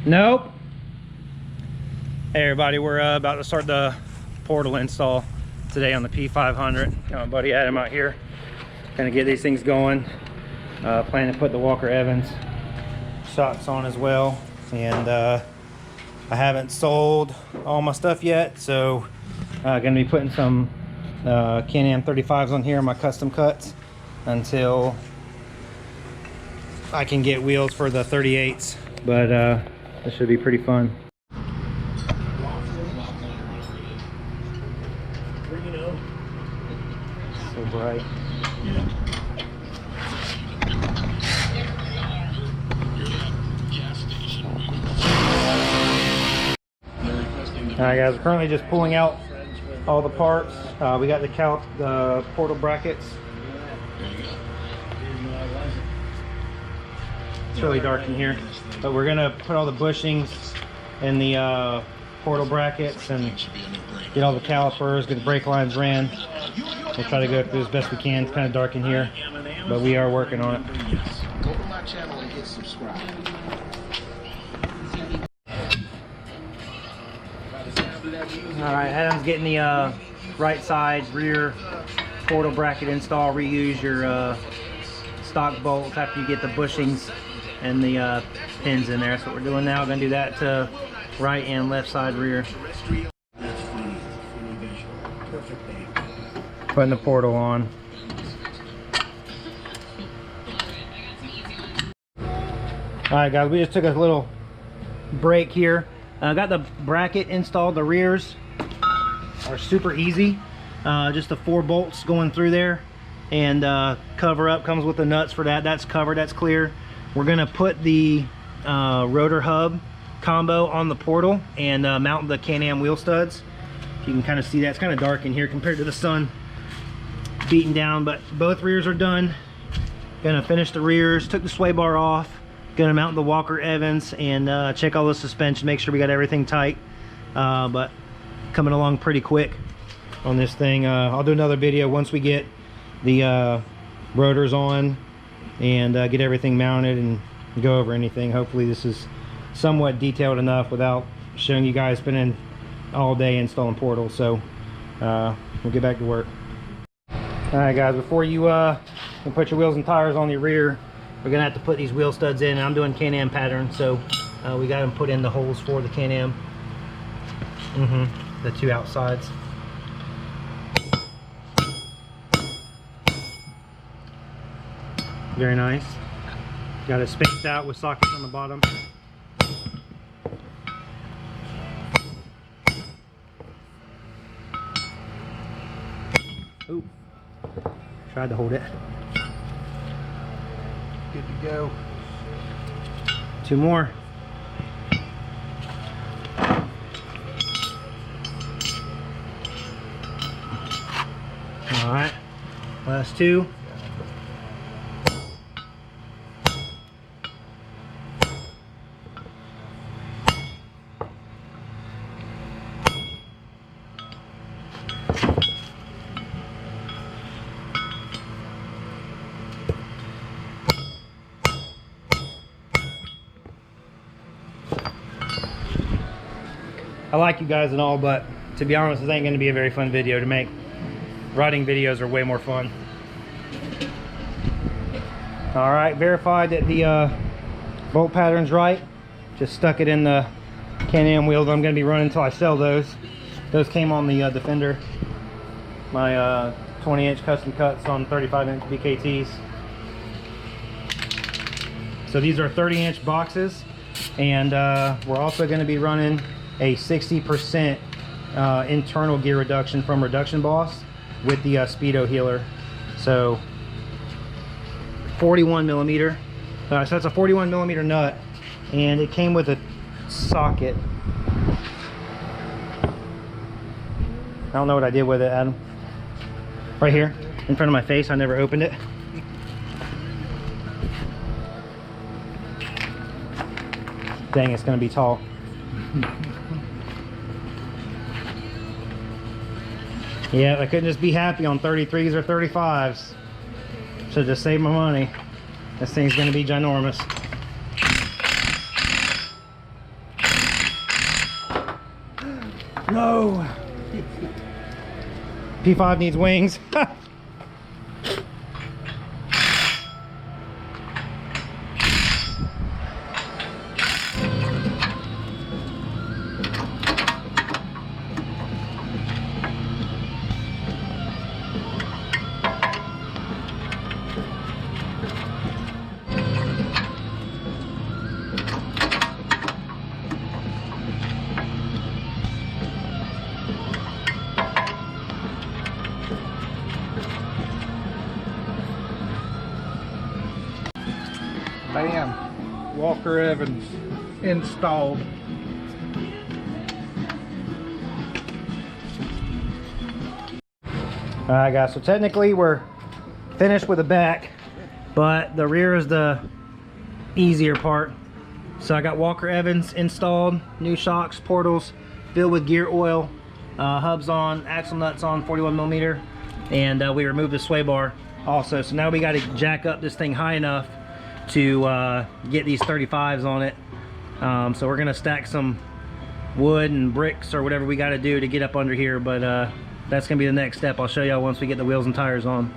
Nope. Hey everybody, we're about to start the portal install today on the P500. Got my buddy Adam out here. Gonna get these things going. Planning to put the Walker Evans shocks on as well. And I haven't sold all my stuff yet, so gonna be putting some Can-Am 35s on here, my custom cuts, until I can get wheels for the 38s. But this should be pretty fun. So bright. Alright guys, we're currently just pulling out all the parts. We got the portal brackets. It's really dark in here, but we're gonna put all the bushings in the portal brackets and get all the calipers, get the brake lines ran. We'll try to go through as best we can. It's kind of dark in here, but we are working on it. Go to my channel and hit subscribe. Alright, Adam's getting the right side rear portal bracket install. Reuse your stock bolts after you get the bushings and the pins in there. That's what we're doing now. We're going to do that to right and left side rear. Putting the portal on. Alright guys, we just took a little break here. Got the bracket installed. The rears are super easy. Just the 4 bolts going through there, and cover up comes with the nuts for that. That's covered, that's clear. We're gonna put the rotor hub combo on the portal and mount the Can-Am wheel studs. You can kind of see that. It's kind of dark in here compared to the sun beating down, but both rears are done. Gonna finish the rears, took the sway bar off, gonna mount the Walker Evans and check all the suspension, make sure we got everything tight. But coming along pretty quick on this thing. I'll do another video once we get the rotors on and get everything mounted and go over anything. Hopefully this is somewhat detailed enough without showing you guys spending all day installing portals. So we'll get back to work. Alright guys, before you can put your wheels and tires on your rear, we're gonna have to put these wheel studs in. I'm doing Can-Am pattern, so we got them put in the holes for the Can-Am. The 2 outsides. Very nice. Got it spaced out with sockets on the bottom. Ooh. Tried to hold it. Good to go. 2 more. All right, last 2. I like you guys and all, but to be honest, this ain't going to be a very fun video to make. Riding videos are way more fun. Alright, verified that the bolt pattern's right. Just stuck it in the Can-Am wheels I'm going to be running until I sell those. Those came on the Defender. My 20-inch custom cuts on 35-inch BKTs. So these are 30-inch boxes, and we're also going to be running a 60% internal gear reduction from Reduction Boss with the Speedo Healer. So 41 millimeter. So that's a 41 millimeter nut, and it came with a socket. I don't know what I did with it, Adam. Right here in front of my face. I never opened it. Dang, it's gonna be tall. Yeah, I couldn't just be happy on 33s or 35s. Should just save my money. This thing's gonna be ginormous. No. P5 needs wings. Bam. Walker Evans installed. Alright guys, so technically we're finished with the back, but the rear is the easier part. So I got Walker Evans installed, new shocks, portals, filled with gear oil, hubs on, axle nuts on, 41mm, and we removed the sway bar also. So now we got to jack up this thing high enough to get these 35s on it. So we're gonna stack some wood and bricks or whatever we got to do to get up under here, but that's gonna be the next step. I'll show y'all once we get the wheels and tires on.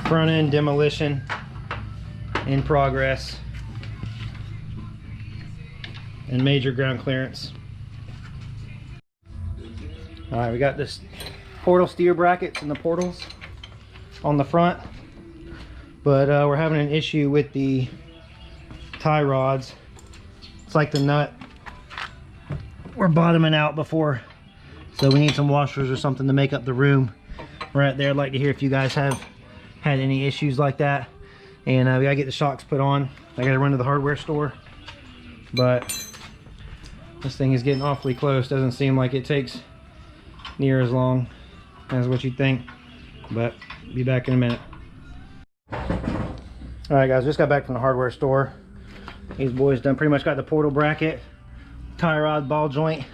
Front end demolition in progress and major ground clearance. All right, we got this portal steer brackets and the portals on the front, but we're having an issue with the tie rods. It's like the nut, we're bottoming out before, so we need some washers or something to make up the room right there. I'd like to hear if you guys have had any issues like that. And we gotta get the shocks put on. I gotta run to the hardware store, but this thing is getting awfully close. Doesn't seem like it takes near as long as what you'd think, but be back in a minute. All right guys, just got back from the hardware store. These boys done pretty much got the portal bracket, tie rod, ball joint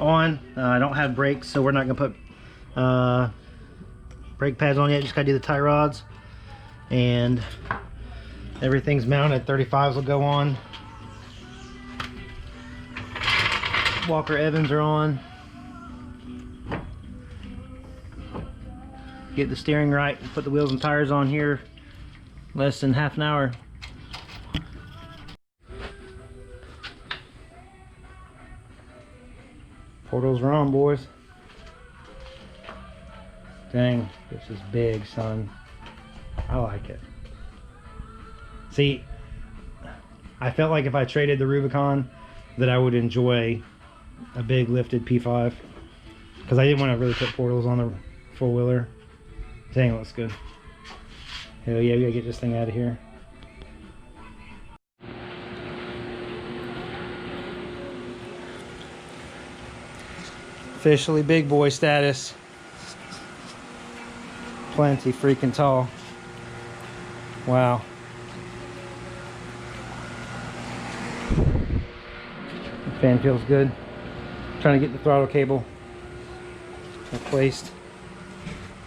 on. I don't have brakes, so we're not gonna put brake pads on yet. Just gotta do the tie rods, and everything's mounted. 35s will go on. Walker Evans are on. Get the steering right, put the wheels and tires on here less than half an hour. Portals are on, boys. Dang, this is big, son. I like it. See, I felt like if I traded the Rubicon that I would enjoy a big lifted P5, because I didn't want to really put portals on the four-wheeler. Dang, it looks good. Hell yeah, we gotta get this thing out of here. Officially big boy status. Plenty freaking tall. Wow. The fan feels good. Trying to get the throttle cable replaced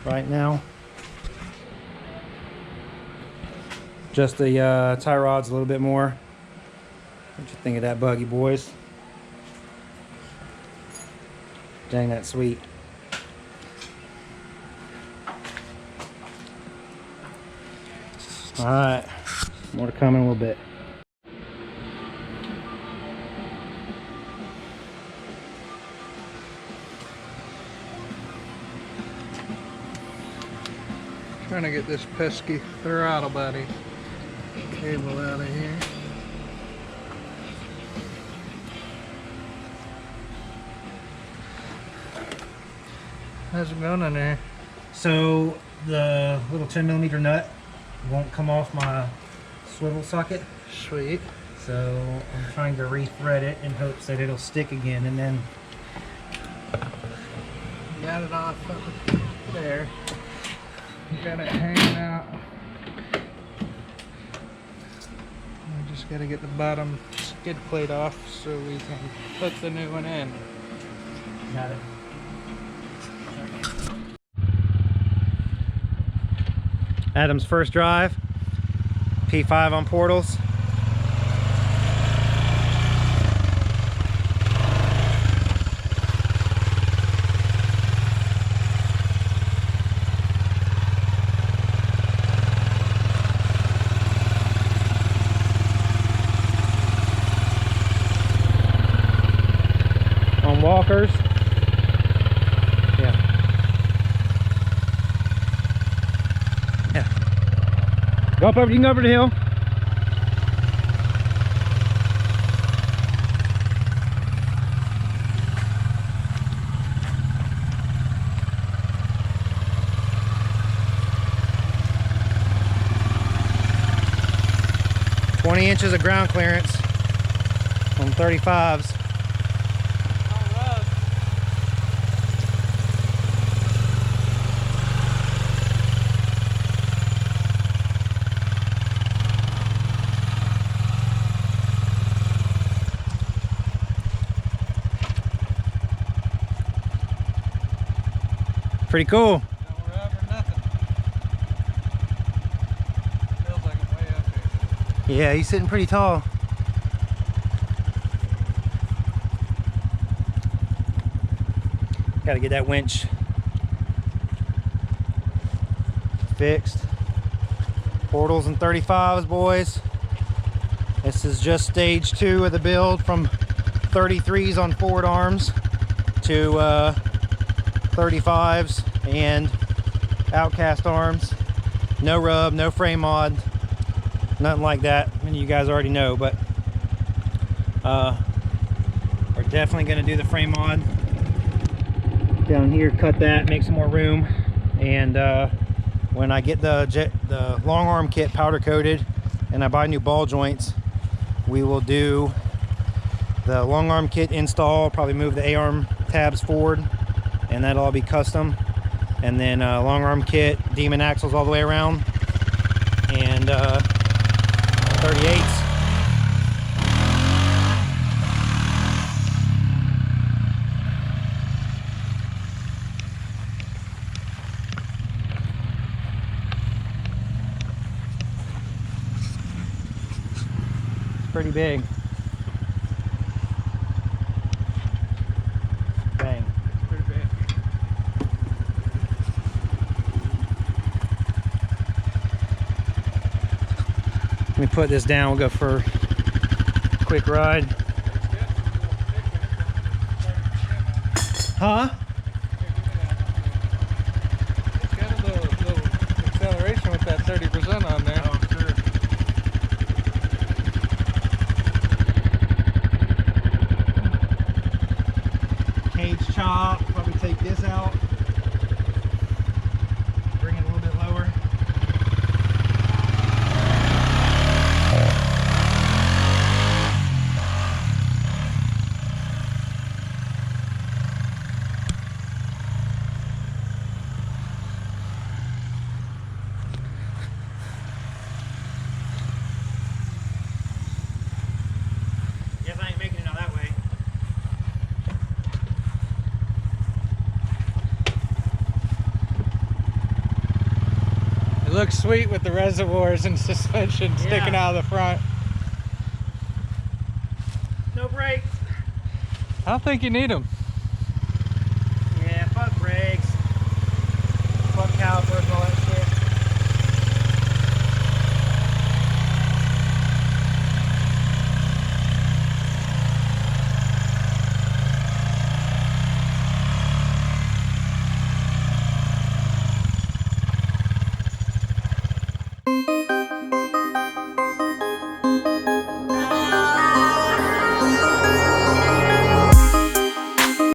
right now. Just the tie rods a little bit more. What you think of that buggy, boys? Dang, that's sweet. All right, more to come in a little bit. Trying to get this pesky throttle body cable out of here. How's it going in there? So the little 10mm nut won't come off my swivel socket. Sweet. So I'm trying to rethread it in hopes that it'll stick again, and then Got it off of there. Got it hanging out. We just got to get the bottom skid plate off so we can put the new one in. got it. Adam's first drive. P5 on portals. On walkers. Yeah. Go up over, you can go over the hill. Inches of ground clearance on 35s. Pretty cool. Yeah, he's sitting pretty tall. Got to get that winch fixed. Portals and 35s, boys. This is just stage 2 of the build, from 33s on forward arms to 35s and outcast arms. No rub, no frame mod. Nothing like that. I mean, you guys already know, but we're definitely going to do the frame mod down here. Cut that, make some more room, and when I get the long arm kit powder coated and I buy new ball joints, we will do the long arm kit install. Probably move the A-arm tabs forward, and that'll all be custom. And then long arm kit, Demon axles all the way around, and 38s. It's pretty big. Bang. It's pretty big. Let me put this down. We'll go for a quick ride. Huh? It's got a little acceleration with that 30% on there. Oh, sure. Cage chop. Probably take this out. Bring it a little bit lower. Guess I ain't making it out that way. It looks sweet with the reservoirs and suspension sticking out of the front. No brakes. I don't think you need them. Yeah, fuck brakes. Fuck calipers and all that shit.